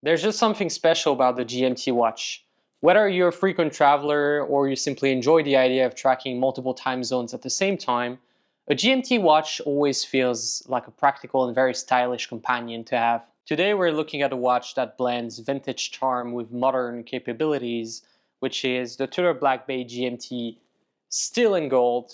There's just something special about the GMT watch. Whether you're a frequent traveler or you simply enjoy the idea of tracking multiple time zones at the same time, a GMT watch always feels like a practical and very stylish companion to have. Today we're looking at a watch that blends vintage charm with modern capabilities, which is the Tudor Black Bay GMT Steel and Gold,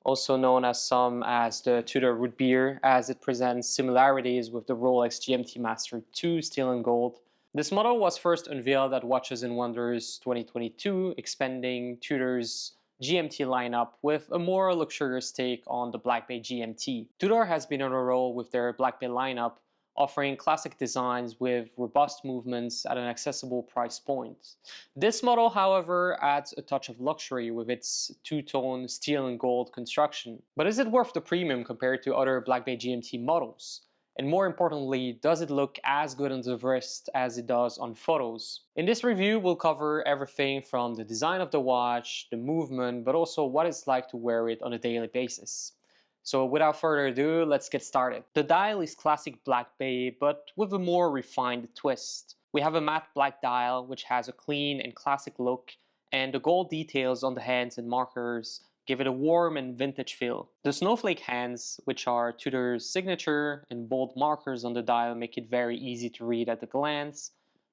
also known as some as the Tudor Root Beer, as it presents similarities with the Rolex GMT Master 2 Steel and Gold. This model was first unveiled at Watches and Wonders 2022, expanding Tudor's GMT lineup with a more luxurious take on the Black Bay GMT. Tudor has been on a roll with their Black Bay lineup, offering classic designs with robust movements at an accessible price point. This model, however, adds a touch of luxury with its two-tone steel and gold construction. But is it worth the premium compared to other Black Bay GMT models? And more importantly, does it look as good on the wrist as it does on photos? In this review, we'll cover everything from the design of the watch, the movement, but also what it's like to wear it on a daily basis. So without further ado, let's get started. The dial is classic Black Bay, but with a more refined twist. We have a matte black dial, which has a clean and classic look, and the gold details on the hands and markers give it a warm and vintage feel. The snowflake hands, which are Tudor's signature, and bold markers on the dial make it very easy to read at a glance,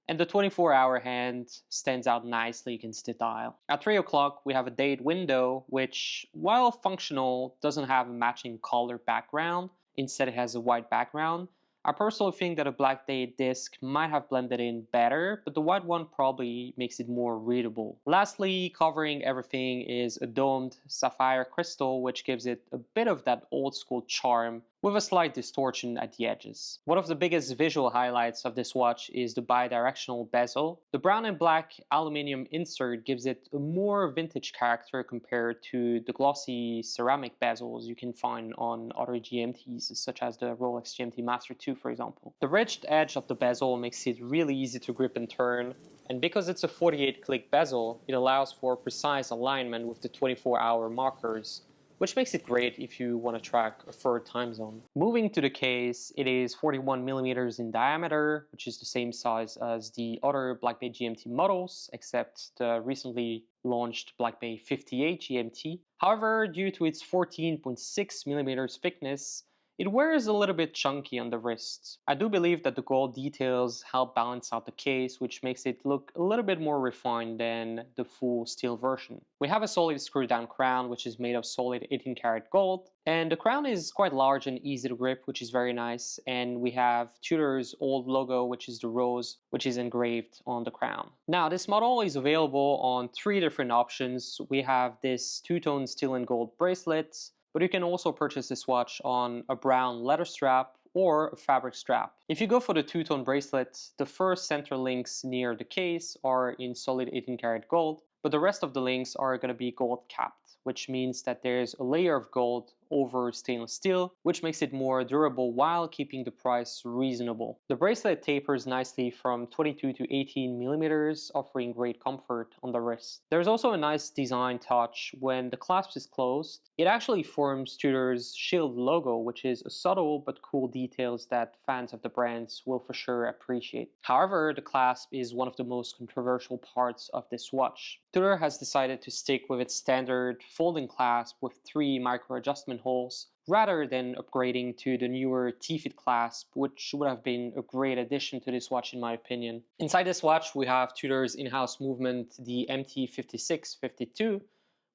and the 24-hour hand stands out nicely against the dial. At 3 o'clock, we have a date window, which, while functional, doesn't have a matching color background. Instead, it has a white background. I personally think that a black date disc might have blended in better, but the white one probably makes it more readable. Lastly, covering everything is a domed sapphire crystal, which gives it a bit of that old school charm with a slight distortion at the edges. One of the biggest visual highlights of this watch is the bi-directional bezel. The brown and black aluminum insert gives it a more vintage character compared to the glossy ceramic bezels you can find on other GMTs, such as the Rolex GMT Master 2, for example. The ridged edge of the bezel makes it really easy to grip and turn, and because it's a 48-click bezel, it allows for precise alignment with the 24-hour markers, which makes it great if you want to track a third time zone. Moving to the case, it is 41 millimeters in diameter, which is the same size as the other Black Bay GMT models, except the recently launched Black Bay 58 GMT. However, due to its 14.6 millimeters thickness, it wears a little bit chunky on the wrist. I do believe that the gold details help balance out the case, which makes it look a little bit more refined than the full steel version. We have a solid screw-down crown, which is made of solid 18-karat gold, and the crown is quite large and easy to grip, which is very nice. And we have Tudor's old logo, which is the rose, which is engraved on the crown. Now, this model is available on 3 different options. We have this two-tone steel and gold bracelet, but you can also purchase this watch on a brown leather strap or a fabric strap. If you go for the two-tone bracelet, the first center links near the case are in solid 18-karat gold, but the rest of the links are going to be gold capped, which means that there's a layer of gold over stainless steel, which makes it more durable while keeping the price reasonable. The bracelet tapers nicely from 22 to 18 millimeters, offering great comfort on the wrist. There's also a nice design touch. When the clasp is closed, it actually forms Tudor's shield logo, which is a subtle but cool details that fans of the brands will for sure appreciate. However, the clasp is one of the most controversial parts of this watch. Tudor has decided to stick with its standard folding clasp with 3 micro adjustment holes rather than upgrading to the newer T-fit clasp, which would have been a great addition to this watch in my opinion. Inside this watch we have Tudor's in-house movement, the MT5652,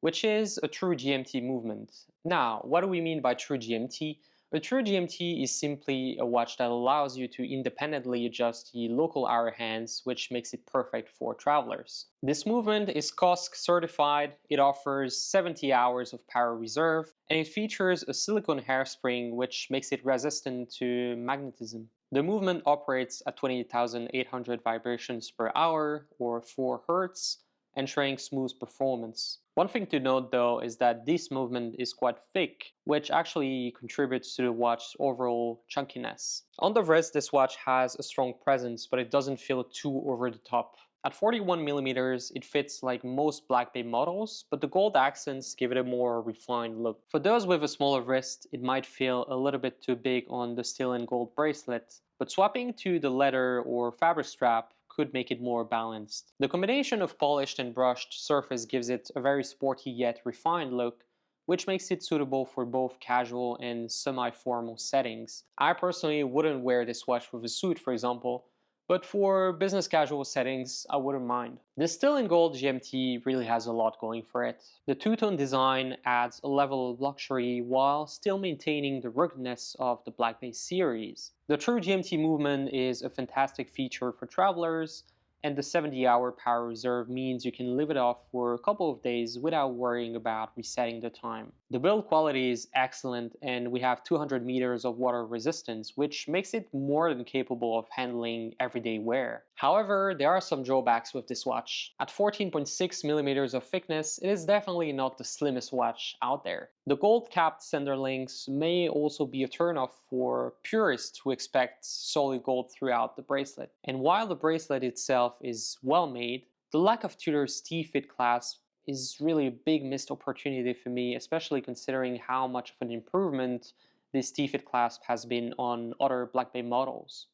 which is a true GMT movement. Now, what do we mean by true GMT? A true GMT is simply a watch that allows you to independently adjust the local hour hands, which makes it perfect for travelers. This movement is COSC certified, it offers 70 hours of power reserve, and it features a silicone hairspring which makes it resistant to magnetism. The movement operates at 20,800 vibrations per hour, or 4 Hz, ensuring smooth performance. One thing to note though is that this movement is quite thick, which actually contributes to the watch's overall chunkiness. On the wrist, this watch has a strong presence, but it doesn't feel too over the top. At 41 millimeters, it fits like most Black Bay models, but the gold accents give it a more refined look. For those with a smaller wrist, it might feel a little bit too big on the steel and gold bracelet, but swapping to the leather or fabric strap could make it more balanced. The combination of polished and brushed surface gives it a very sporty yet refined look, which makes it suitable for both casual and semi-formal settings. I personally wouldn't wear this watch with a suit, for example, but for business casual settings, I wouldn't mind. The steel and gold GMT really has a lot going for it. The two-tone design adds a level of luxury while still maintaining the ruggedness of the Black Bay series. The true GMT movement is a fantastic feature for travelers, and the 70-hour power reserve means you can live it off for a couple of days without worrying about resetting the time. The build quality is excellent, and we have 200 meters of water resistance, which makes it more than capable of handling everyday wear. However, there are some drawbacks with this watch. At 14.6 millimeters of thickness, it is definitely not the slimmest watch out there. The gold-capped sender links may also be a turnoff for purists who expect solid gold throughout the bracelet. And while the bracelet itself is well made, the lack of Tudor's T-fit clasp is really a big missed opportunity for me, especially considering how much of an improvement this T-fit clasp has been on other Black Bay models.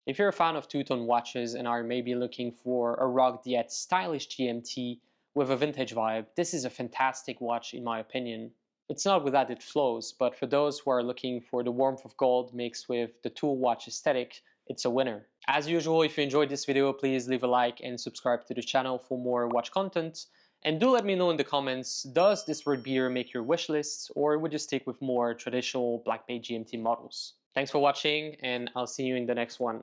If you're a fan of two-tone watches and are maybe looking for a rugged yet stylish GMT with a vintage vibe, this is a fantastic watch in my opinion. It's not without its flaws, but for those who are looking for the warmth of gold mixed with the tool watch aesthetic, it's a winner. As usual, if you enjoyed this video, please leave a like and subscribe to the channel for more watch content. And do let me know in the comments, does this root beer make your wish list, or would you stick with more traditional Black Bay GMT models? Thanks for watching, and I'll see you in the next one.